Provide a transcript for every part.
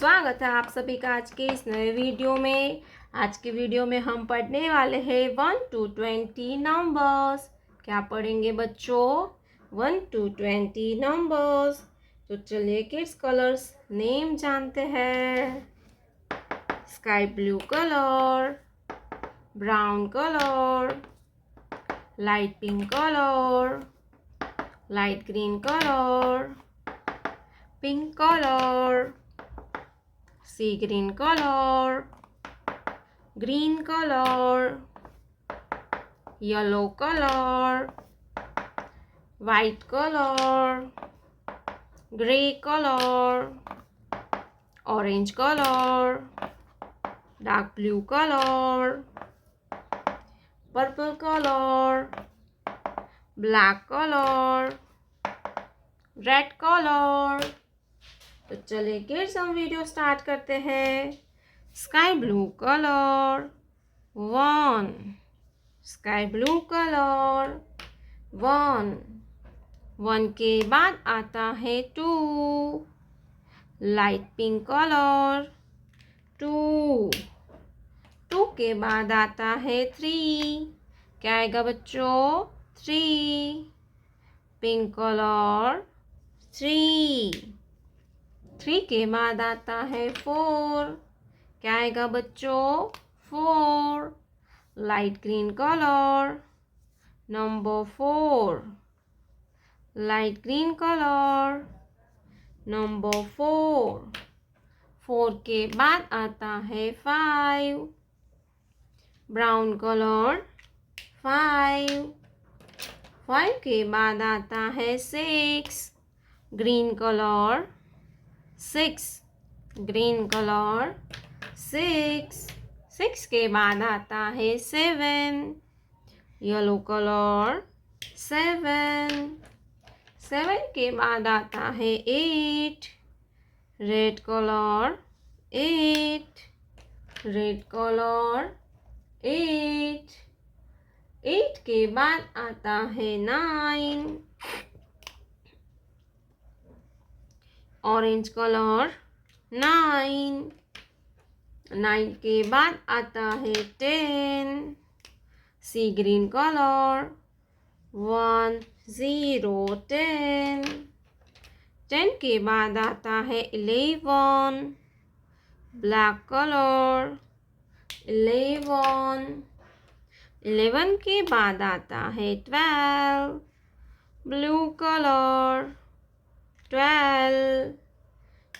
स्वागत है आप सभी का आज के इस नए वीडियो में। आज के वीडियो में हम पढ़ने वाले हैं 1 to 20 नंबर्स। क्या पढ़ेंगे बच्चों? 1 to 20 नंबर्स। तो चलिए किड्स कलर्स नेम जानते हैं। Sky blue colour, brown colour, light pink colour, light green colour, pink colour, sea green color, green color, yellow color, white color, gray color, orange color, dark blue color, purple color, black color, red color। तो चलिए kids हम video start करते हैं। Sky blue colour 1, sky blue colour 1, 1 के बाद आता है 2, light pink colour 2, 2 के बाद आता है 3, क्या आएगा बच्चों? 3, पिंक कलर 3, 3 के बाद आता है 4, क्या आएगा बच्चों? 4, light green colour number 4, light green colour number 4, 4 के बाद आता है 5, ब्राउन कलर 5, 5 के बाद आता है 6, ग्रीन कलर 6, ग्रीन कलर 6, 6 के बाद आता है 7, येलो कलर 7, 7 के बाद आता है 8, रेड कलर 8, रेड कलर 8, 8 के बाद आता है 9, ऑरेंज कलर 9, 9 के बाद आता है 10, सी ग्रीन कलर 1 0 10, 10 के बाद आता है 11, ब्लैक कलर 11, 11 के बाद आता है 12, ब्लू कलर 12,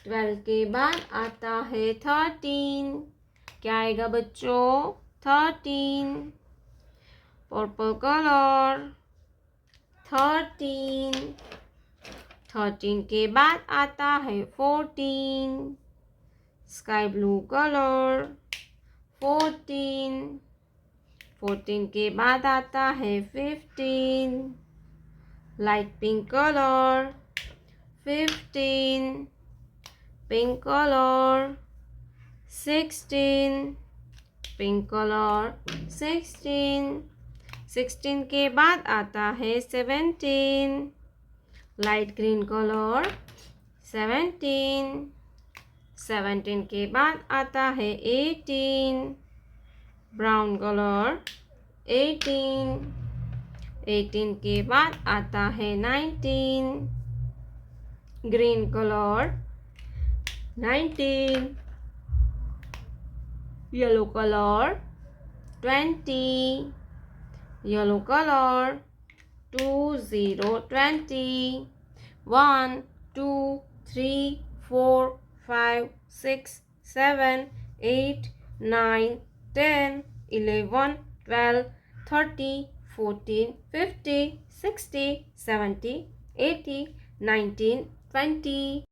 12 के बाद आता है 13, क्या आएगा बच्चों? 13, पर्पल कलर 13, 13 के बाद आता है 14, स्काई ब्लू कलर 14, 14 के बाद आता है 15, light pink colour 15, pink colour 16, pink colour 16, 16 के बाद आता है 17, लाइट ग्रीन कलर 17, 17 के बाद आता है 18, ब्राउन कलर 18, 18 के बाद आता है 19, green colour 19, yellow colour 20, yellow colour 20 20, 1 2 3 4 5 6 7 8 9 10 11 12 13 14 15 16 17 18 19 20।